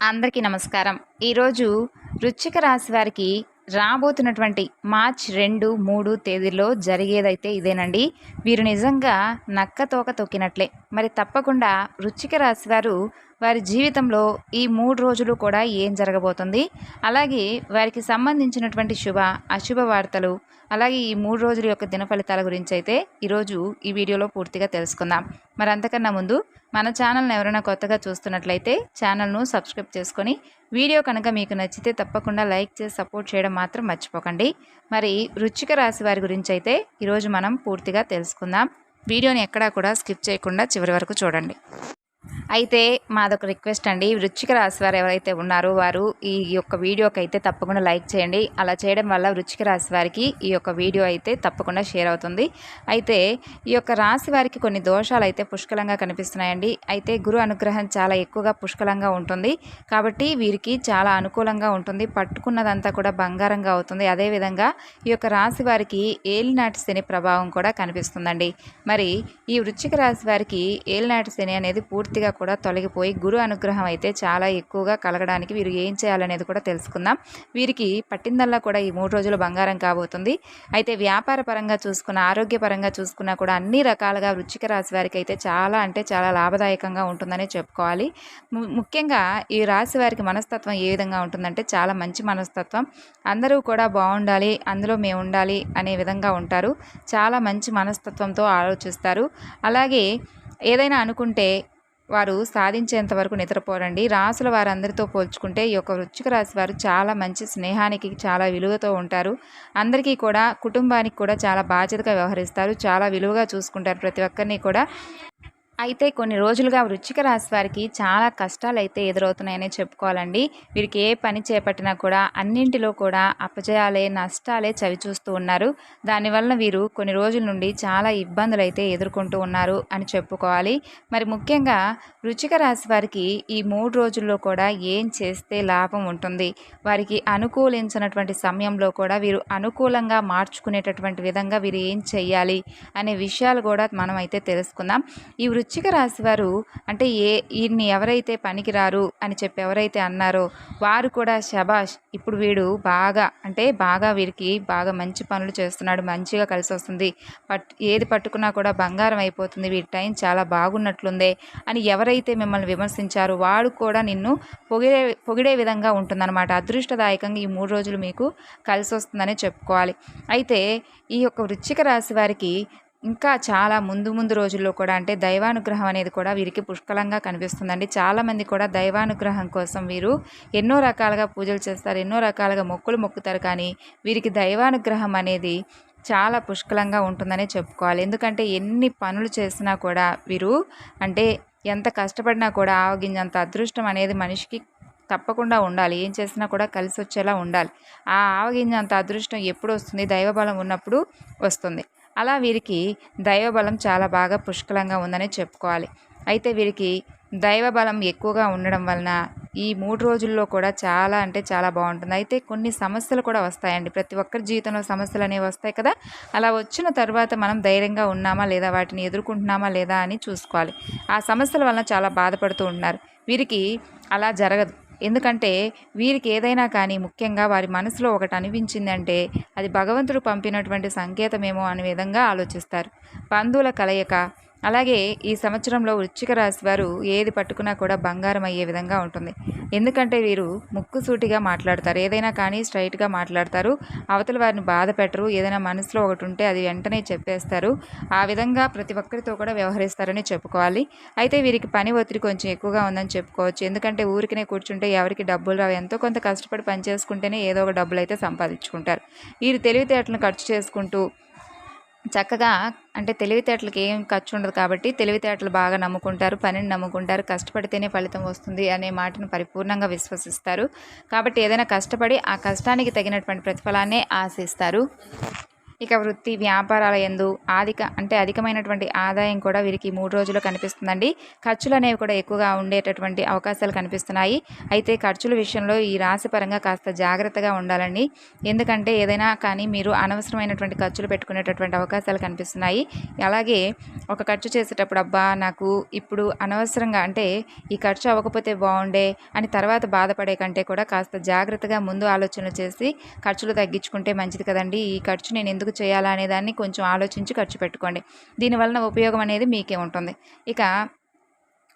అందరికీ నమస్కారం. ఈరోజు వృశ్చిక రాశి వారికి రాబోతున్నటువంటి మార్చ్ 2, 3 తేదీల్లో జరిగేదైతే ఇదేనండి. వీరు నిజంగా నక్క తోక తొక్కినట్లే. మరి తప్పకుండా వృశ్చిక రాశి వారు వారి జీవితంలో ఈ 3 రోజులు కూడా ఏం జరగబోతుంది, అలాగే వారికి సంబంధించినటువంటి శుభ అశుభ వార్తలు, అలాగే ఈ 3 రోజుల యొక్క దిన ఫలితాల గురించి అయితే ఈరోజు ఈ వీడియోలో పూర్తిగా తెలుసుకుందాం. మరి అంతకన్నా ముందు మన ఛానల్ని ఎవరైనా కొత్తగా చూస్తున్నట్లయితే ఛానల్ను సబ్స్క్రైబ్ చేసుకొని వీడియో కనుక మీకు నచ్చితే తప్పకుండా లైక్ చేసి సపోర్ట్ చేయడం మాత్రం మర్చిపోకండి. మరి వృశ్చిక రాశి వారి గురించి అయితే ఈరోజు మనం పూర్తిగా తెలుసుకుందాం. వీడియోని ఎక్కడా కూడా స్కిప్ చేయకుండా చివరి వరకు చూడండి. అయితే మాదొక రిక్వెస్ట్ అండి, వృశ్చిక రాశి వారు ఎవరైతే ఉన్నారో వారు ఈ యొక్క వీడియోకి అయితే తప్పకుండా లైక్ చేయండి. అలా చేయడం వల్ల వృశ్చిక రాశి వారికి ఈ యొక్క వీడియో అయితే తప్పకుండా షేర్ అవుతుంది. అయితే ఈ యొక్క రాశి వారికి కొన్ని దోషాలు అయితే పుష్కలంగా కనిపిస్తున్నాయండి. అయితే గురు అనుగ్రహం చాలా ఎక్కువగా పుష్కలంగా ఉంటుంది కాబట్టి వీరికి చాలా అనుకూలంగా ఉంటుంది. పట్టుకున్నదంతా కూడా బంగారంగా అవుతుంది. అదేవిధంగా ఈ యొక్క రాశి వారికి ఏలినాటి శని ప్రభావం కూడా కనిపిస్తుందండి. మరి ఈ వృశ్చిక రాశి వారికి ఏలినాటి శని అనేది పూర్తిగా కూడా తొలగిపోయి గురు అనుగ్రహం అయితే చాలా ఎక్కువగా కలగడానికి వీరు ఏం చేయాలనేది కూడా తెలుసుకుందాం. వీరికి పట్టిందల్లా కూడా ఈ 3 రోజులు బంగారం కాబోతుంది. అయితే వ్యాపార పరంగా చూసుకున్న, ఆరోగ్యపరంగా చూసుకున్నా కూడా అన్ని రకాలుగా వృశ్చిక రాశి వారికి అయితే చాలా అంటే చాలా లాభదాయకంగా ఉంటుందనే చెప్పుకోవాలి. ముఖ్యంగా ఈ రాశి వారికి మనస్తత్వం ఏ విధంగా ఉంటుందంటే చాలా మంచి మనస్తత్వం. అందరూ కూడా బాగుండాలి, అందులో మేము ఉండాలి అనే విధంగా ఉంటారు. చాలా మంచి మనస్తత్వంతో ఆలోచిస్తారు. అలాగే ఏదైనా అనుకుంటే వారు సాధించేంత వరకు నిద్రపోరండి. రాసుల వారందరితో పోల్చుకుంటే ఈ యొక్క వృశ్చిక రాశి వారు చాలా మంచి స్నేహానికి చాలా విలువతో ఉంటారు. అందరికీ కూడా, కుటుంబానికి కూడా చాలా బాధ్యతగా వ్యవహరిస్తారు. చాలా విలువగా చూసుకుంటారు ప్రతి ఒక్కరిని కూడా. అయితే కొన్ని రోజులుగా వృశ్చిక రాశి వారికి చాలా కష్టాలు అయితే ఎదురవుతున్నాయని చెప్పుకోవాలండి. వీరికి ఏ పని చేపట్టినా కూడా అన్నింటిలో కూడా అపజయాలే, నష్టాలే చవిచూస్తూ ఉన్నారు. దానివల్ల వీరు కొన్ని రోజుల నుండి చాలా ఇబ్బందులు అయితే ఎదుర్కొంటూ ఉన్నారు అని చెప్పుకోవాలి. మరి ముఖ్యంగా వృశ్చిక రాశి వారికి ఈ 3 రోజుల్లో కూడా ఏం చేస్తే లాభం ఉంటుంది, వారికి అనుకూలించినటువంటి సమయంలో కూడా వీరు అనుకూలంగా మార్చుకునేటటువంటి విధంగా వీరు ఏం చెయ్యాలి అనే విషయాలు కూడా మనం అయితే తెలుసుకుందాం. ఈ వృశ్చిక రాశి వారు అంటే ఈయన్ని ఎవరైతే పనికిరారు అని చెప్పి ఎవరైతే అన్నారో వారు కూడా శబాష్, ఇప్పుడు వీడు బాగా వీరికి బాగా మంచి పనులు చేస్తున్నాడు, మంచిగా కలిసి వస్తుంది, ఏది పట్టుకున్నా కూడా బంగారం అయిపోతుంది, వీరి టైం చాలా బాగున్నట్లుందే అని ఎవరైతే మిమ్మల్ని విమర్శించారో వాడు కూడా నిన్ను పొగిడే విధంగా ఉంటుందన్నమాట. అదృష్టదాయకంగా ఈ 3 రోజులు మీకు కలిసి వస్తుందని చెప్పుకోవాలి. అయితే ఈ యొక్క వృశ్చిక రాశి వారికి ఇంకా చాలా ముందు రోజుల్లో కూడా అంటే దైవానుగ్రహం అనేది కూడా వీరికి పుష్కలంగా కనిపిస్తుందండి. చాలామంది కూడా దైవానుగ్రహం కోసం వీరు ఎన్నో రకాలుగా పూజలు చేస్తారు, ఎన్నో రకాలుగా మొక్కులు మొక్కుతారు. కానీ వీరికి దైవానుగ్రహం అనేది చాలా పుష్కలంగా ఉంటుందనే చెప్పుకోవాలి. ఎందుకంటే ఎన్ని పనులు చేసినా కూడా వీరు అంటే ఎంత కష్టపడినా కూడా ఆవగింజంత అదృష్టం అనేది మనిషికి తప్పకుండా ఉండాలి. ఏం చేసినా కూడా కలిసి వచ్చేలా ఉండాలి. ఆ ఆవగింజంత అదృష్టం ఎప్పుడు వస్తుంది? దైవబలం ఉన్నప్పుడు వస్తుంది. అలా వీరికి దైవబలం చాలా బాగా పుష్కలంగా ఉందని చెప్పుకోవాలి. అయితే వీరికి దైవబలం ఎక్కువగా ఉండడం వలన ఈ 3 రోజుల్లో కూడా చాలా అంటే చాలా బాగుంటుంది. అయితే కొన్ని సమస్యలు కూడా వస్తాయండి. ప్రతి ఒక్కరి జీవితంలో సమస్యలు అనేవి వస్తాయి కదా. అలా వచ్చిన తర్వాత మనం ధైర్యంగా ఉన్నామా లేదా, వాటిని ఎదుర్కొంటున్నామా లేదా అని చూసుకోవాలి. ఆ సమస్యల వలన చాలా బాధపడుతూ ఉన్నారు. వీరికి అలా జరగదు. ఎందుకంటే వీరికి ఏదైనా కానీ ముఖ్యంగా వారి మనసులో ఒకటి అనిపించిందంటే అది భగవంతుడు పంపినటువంటి సంకేతమేమో అనే విధంగా ఆలోచిస్తారు. బంధువుల కలయిక, అలాగే ఈ సంవత్సరంలో వృశ్చిక రాశి వారు ఏది పట్టుకున్నా కూడా బంగారం అయ్యే విధంగా ఉంటుంది. ఎందుకంటే వీరు ముక్కుసూటిగా మాట్లాడతారు, ఏదైనా కానీ స్ట్రైట్గా మాట్లాడతారు. అవతల వారిని బాధ పెట్టరు. ఏదైనా మనసులో ఒకటి ఉంటే అది వెంటనే చెప్పేస్తారు. ఆ విధంగా ప్రతి ఒక్కరితో కూడా వ్యవహరిస్తారని చెప్పుకోవాలి. అయితే వీరికి పని ఒత్తిడి కొంచెం ఎక్కువగా ఉందని చెప్పుకోవచ్చు. ఎందుకంటే ఊరికనే కూర్చుంటే ఎవరికి డబ్బులు రావు. ఎంతో కొంత కష్టపడి పని చేసుకుంటేనే ఏదో ఒక డబ్బులు అయితే సంపాదించుకుంటారు. వీరు తెలివితేటలను ఖర్చు చేసుకుంటూ చక్కగా అంటే తెలివితేటలకు ఏం ఖర్చు ఉండదు కాబట్టి తెలివితేటలు బాగా నమ్ముకుంటారు, పనిని నమ్ముకుంటారు. కష్టపడితేనే ఫలితం వస్తుంది అనే మాటను పరిపూర్ణంగా విశ్వసిస్తారు. కాబట్టి ఏదైనా కష్టపడి ఆ కష్టానికి తగినటువంటి ప్రతిఫలాన్నే ఆశిస్తారు. ఇక వృత్తి వ్యాపారాల యందు అధికమైనటువంటి ఆదాయం కూడా వీరికి 3 రోజుల్లో కనిపిస్తుందండి. ఖర్చులు అనేవి కూడా ఎక్కువగా ఉండేటటువంటి అవకాశాలు కనిపిస్తున్నాయి. అయితే ఖర్చుల విషయంలో ఈ రాశి పరంగా కాస్త జాగ్రత్తగా ఉండాలండి. ఎందుకంటే ఏదైనా కానీ మీరు అనవసరమైనటువంటి ఖర్చులు పెట్టుకునేటటువంటి అవకాశాలు కనిపిస్తున్నాయి. అలాగే ఒక ఖర్చు చేసేటప్పుడు అబ్బా నాకు ఇప్పుడు అనవసరంగా ఈ ఖర్చు అవ్వకపోతే బాగుండే అని తర్వాత బాధపడే కంటే కూడా కాస్త జాగ్రత్తగా ముందు ఆలోచనలు చేసి ఖర్చులు తగ్గించుకుంటే మంచిది కదండి. ఈ ఖర్చు నేను ఎందుకు చేయాలా అనే దాన్ని కొంచెం ఆలోచించి ఖర్చు పెట్టుకోండి. దీనివలన ఉపయోగం అనేది మీకే ఉంటుంది. ఇక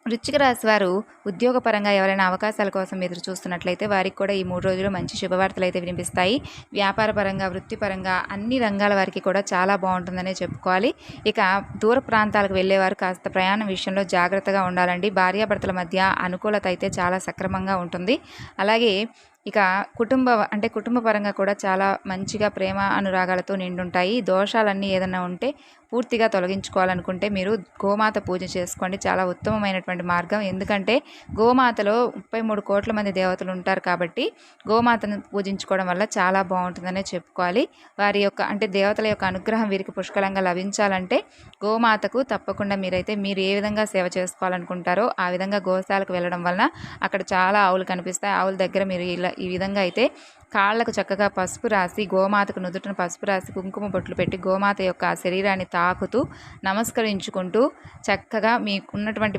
వృశ్చిక రాశి వారు ఉద్యోగపరంగా ఎవరైనా అవకాశాల కోసం ఎదురు చూస్తున్నట్లయితే వారికి కూడా ఈ 3 రోజులు మంచి శుభవార్తలు అయితే వినిపిస్తాయి. వ్యాపారపరంగా వృత్తిపరంగా అన్ని రంగాల వారికి కూడా చాలా బాగుంటుందనే చెప్పుకోవాలి. ఇక దూర ప్రాంతాలకు వెళ్ళేవారు కాస్త ప్రయాణం విషయంలో జాగ్రత్తగా ఉండాలండి. భార్యాభర్తల మధ్య అనుకూలత అయితే చాలా సక్రమంగా ఉంటుంది. అలాగే ఇక కుటుంబ పరంగా కూడా చాలా మంచిగా ప్రేమ అనురాగాలతో నిండుంటాయి. దోషాలన్నీ ఏదైనా ఉంటే పూర్తిగా తొలగించుకోవాలనుకుంటే మీరు గోమాత పూజ చేసుకోండి. చాలా ఉత్తమమైనటువంటి మార్గం. ఎందుకంటే గోమాతలో 33 కోట్ల మంది దేవతలు ఉంటారు కాబట్టి గోమాతను పూజించుకోవడం వల్ల చాలా బాగుంటుందనే చెప్పుకోవాలి. వారి యొక్క దేవతల యొక్క అనుగ్రహం వీరికి పుష్కలంగా లభించాలంటే గోమాతకు తప్పకుండా మీరు ఏ విధంగా సేవ చేసుకోవాలనుకుంటారో ఆ విధంగా గోశాలకు వెళ్ళడం వలన అక్కడ చాలా ఆవులు కనిపిస్తాయి. ఆవుల దగ్గర మీరు ఈ విధంగా అయితే కాళ్లకు చక్కగా పసుపు రాసి గోమాతకు నుదుటిన పసుపు రాసి కుంకుమ బొట్లు పెట్టి గోమాత యొక్క శరీరాన్ని తాకుతూ నమస్కరించుకుంటూ చక్కగా మీకున్నటువంటి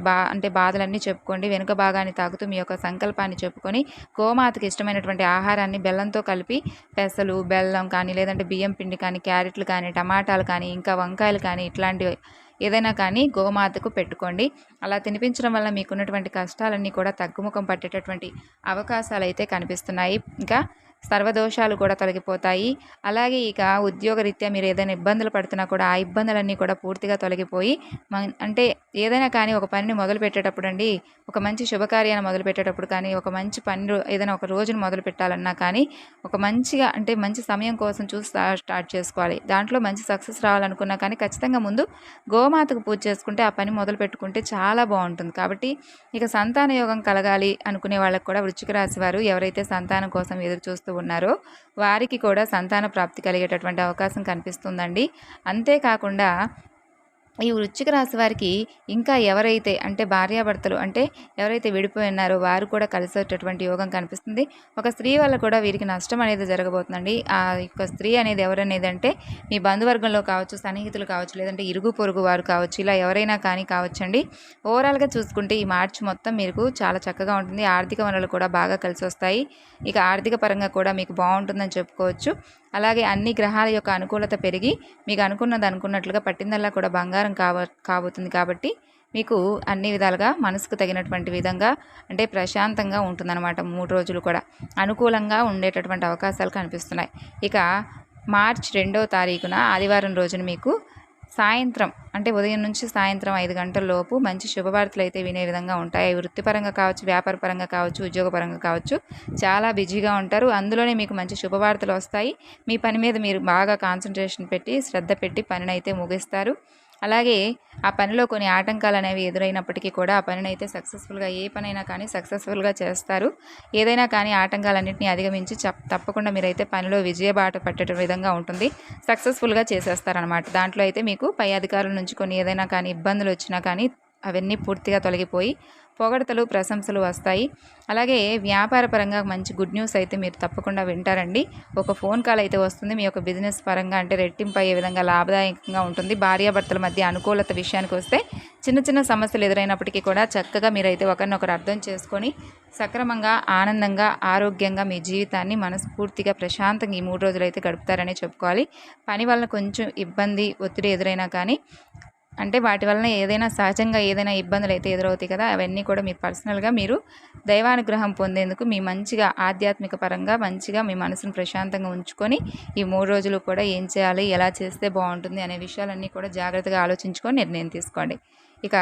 బాధలన్నీ చెప్పుకోండి. వెనుక భాగాన్ని తాకుతూ మీ యొక్క సంకల్పాన్ని చెప్పుకొని గోమాతకి ఇష్టమైనటువంటి ఆహారాన్ని బెల్లంతో కలిపి పెసలు, బెల్లం కానీ లేదంటే బియ్యం పిండి కానీ, క్యారెట్లు కానీ, టమాటాలు కానీ, ఇంకా వంకాయలు కానీ ఇట్లాంటివి ఏదైనా కానీ గోమాతకు పెట్టుకోండి. అలా తినిపించడం వల్ల మీకున్నటువంటి కష్టాలన్నీ కూడా తగ్గుముఖం పట్టేటటువంటి అవకాశాలు అయితే కనిపిస్తున్నాయి. ఇంకా సర్వదోషాలు కూడా తొలగిపోతాయి. అలాగే ఇక ఉద్యోగరీత్యా మీరు ఏదైనా ఇబ్బందులు పడుతున్నా కూడా ఆ ఇబ్బందులన్నీ కూడా పూర్తిగా తొలగిపోయి ఏదైనా కానీ ఒక పనిని మొదలు పెట్టేటప్పుడు ఒక మంచి శుభకార్యాన్ని మొదలు పెట్టేటప్పుడు కానీ ఒక మంచి పని ఏదైనా ఒక రోజును మొదలు పెట్టాలన్నా కానీ ఒక మంచిగా మంచి సమయం కోసం చూసి స్టార్ట్ చేసుకోవాలి. దాంట్లో మంచి సక్సెస్ రావాలనుకున్నా కానీ ఖచ్చితంగా ముందు గోమాతకు పూజ చేసుకుంటే ఆ పని మొదలు పెట్టుకుంటే చాలా బాగుంటుంది. కాబట్టి ఇక సంతాన యోగం కలగాలి అనుకునే వాళ్ళకు కూడా వృశ్చిక రాశి వారు ఎవరైతే సంతానం కోసం ఎదురు చూస్తూ ఉన్నారో వారికి కూడా సంతాన ప్రాప్తి కలిగేటటువంటి అవకాశం కనిపిస్తుందండి. అంతేకాకుండా ఈ వృశ్చిక రాశి వారికి ఇంకా ఎవరైతే భార్యాభర్తలు ఎవరైతే విడిపోయి ఉన్నారో వారు కూడా కలిసేటటువంటి యోగం కనిపిస్తుంది. ఒక స్త్రీ వల్ల కూడా వీరికి నష్టం అనేది జరగబోతుందండి. ఆ యొక్క స్త్రీ అనేది ఎవరనేది మీ బంధువర్గంలో కావచ్చు, సన్నిహితులు కావచ్చు, లేదంటే ఇరుగు పొరుగు వారు కావచ్చు, ఇలా ఎవరైనా కానీ కావచ్చండి. ఓవరాల్గా చూసుకుంటే ఈ మార్చి మొత్తం మీకు చాలా చక్కగా ఉంటుంది. ఆర్థిక వనరులు కూడా బాగా కలిసి వస్తాయి. ఇక ఆర్థిక పరంగా కూడా మీకు బాగుంటుందని చెప్పుకోవచ్చు. అలాగే అన్ని గ్రహాల యొక్క అనుకూలత పెరిగి మీకు అనుకున్నట్లుగా పట్టిందల్లా కూడా బంగారం కాబోతుంది. కాబట్టి మీకు అన్ని విధాలుగా మనసుకు తగినటువంటి విధంగా ప్రశాంతంగా ఉంటుందన్నమాట. 3 రోజులు కూడా అనుకూలంగా ఉండేటటువంటి అవకాశాలు కనిపిస్తున్నాయి. ఇక మార్చి 2వ తారీఖున ఆదివారం రోజున మీకు సాయంత్రం ఉదయం నుంచి సాయంత్రం 5 గంటల లోపు మంచి శుభవార్తలు అయితే వినే విధంగా ఉంటాయి. వృత్తిపరంగా కావచ్చు, వ్యాపారపరంగా కావచ్చు, ఉద్యోగపరంగా కావచ్చు చాలా బిజీగా ఉంటారు. అందులోనే మీకు మంచి శుభవార్తలు వస్తాయి. మీ పని మీద మీరు బాగా కాన్సన్ట్రేషన్ పెట్టి శ్రద్ధ పెట్టి పనిని అయితే ముగిస్తారు. అలాగే ఆ పనిలో కొన్ని ఆటంకాలు అనేవి ఎదురైనప్పటికీ కూడా ఆ పనిని అయితే సక్సెస్ఫుల్గా ఏ పనైనా కానీ సక్సెస్ఫుల్గా చేస్తారు. ఏదైనా కానీ ఆటంకాలన్నింటినీ అధిగమించి తప్పకుండా మీరైతే పనిలో విజయబాట పట్టే విధంగా ఉంటుంది. సక్సెస్ఫుల్గా చేసేస్తారనమాట. దాంట్లో అయితే మీకు పై అధికారుల నుంచి కొన్ని ఏదైనా కానీ ఇబ్బందులు వచ్చినా కానీ అవన్నీ పూర్తిగా తొలగిపోయి పొగడతలు, ప్రశంసలు వస్తాయి. అలాగే వ్యాపారపరంగా మంచి గుడ్ న్యూస్ అయితే మీరు తప్పకుండా వింటారండి. ఒక ఫోన్ కాల్ అయితే వస్తుంది. మీ యొక్క బిజినెస్ పరంగా రెట్టింపు అయ్యే విధంగా లాభదాయకంగా ఉంటుంది. భార్యాభర్తల మధ్య అనుకూలత విషయానికి వస్తే చిన్న చిన్న సమస్యలు ఎదురైనప్పటికీ కూడా చక్కగా మీరైతే ఒకరినొకరు అర్థం చేసుకొని సక్రమంగా, ఆనందంగా, ఆరోగ్యంగా మీ జీవితాన్ని మనస్ఫూర్తిగా ప్రశాంతంగా ఈ 3 రోజులు అయితే గడుపుతారని చెప్పుకోవాలి. పని వల్ల కొంచెం ఇబ్బంది, ఒత్తిడి ఎదురైనా కానీ వాటి వలన ఏదైనా సహజంగా ఏదైనా ఇబ్బందులు అయితే ఎదురవుతాయి కదా, అవన్నీ కూడా మీరు పర్సనల్గా మీరు దైవానుగ్రహం పొందేందుకు మీ మంచిగా ఆధ్యాత్మిక పరంగా మంచిగా మీ మనసును ప్రశాంతంగా ఉంచుకొని ఈ 3 రోజులు కూడా ఏం చేయాలి, ఎలా చేస్తే బాగుంటుంది అనే విషయాలన్నీ కూడా జాగ్రత్తగా ఆలోచించుకొని నిర్ణయం తీసుకోండి. ఇక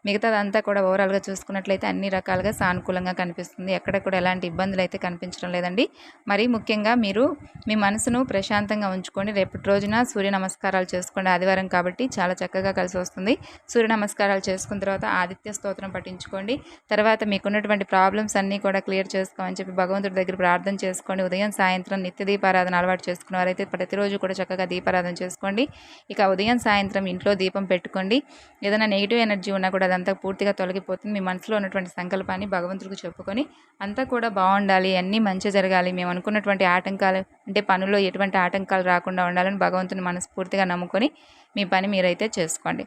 మిగతాదంతా కూడా ఓవరాల్గా చూసుకున్నట్లయితే అన్ని రకాలుగా సానుకూలంగా కనిపిస్తుంది. ఎక్కడ కూడా ఎలాంటి ఇబ్బందులు అయితే కనిపించడం లేదండి. మరీ ముఖ్యంగా మీరు మీ మనసును ప్రశాంతంగా ఉంచుకొని రేపటి రోజున సూర్య నమస్కారాలు చేసుకోండి. ఆదివారం కాబట్టి చాలా చక్కగా కలిసి వస్తుంది. సూర్య నమస్కారాలు చేసుకున్న తర్వాత ఆదిత్య స్తోత్రం పఠించుకోండి. తర్వాత మీకున్నటువంటి ప్రాబ్లమ్స్ అన్నీ కూడా క్లియర్ చేసుకోమని చెప్పి భగవంతుడి దగ్గర ప్రార్థన చేసుకోండి. ఉదయం సాయంత్రం నిత్య దీపారాధన అలవాటు చేసుకున్న వారైతే ప్రతిరోజు కూడా చక్కగా దీపారాధన చేసుకోండి. ఇక ఉదయం సాయంత్రం ఇంట్లో దీపం పెట్టుకోండి. ఏదైనా నెగిటివ్ ఎనర్జీ ఉన్నా కూడా అదంతా పూర్తిగా తొలగిపోతుంది. మీ మనసులో ఉన్నటువంటి సంకల్పాన్ని భగవంతుడికి చెప్పుకొని అంతా కూడా బాగుండాలి, అన్నీ మంచి జరగాలి, మేము అనుకున్నటువంటి ఆటంకాలు అంటే పనుల్లో ఎటువంటి ఆటంకాలు రాకుండా ఉండాలని భగవంతుని మనస్ఫూర్తిగా నమ్ముకొని మీ పని మీరైతే చేసుకోండి.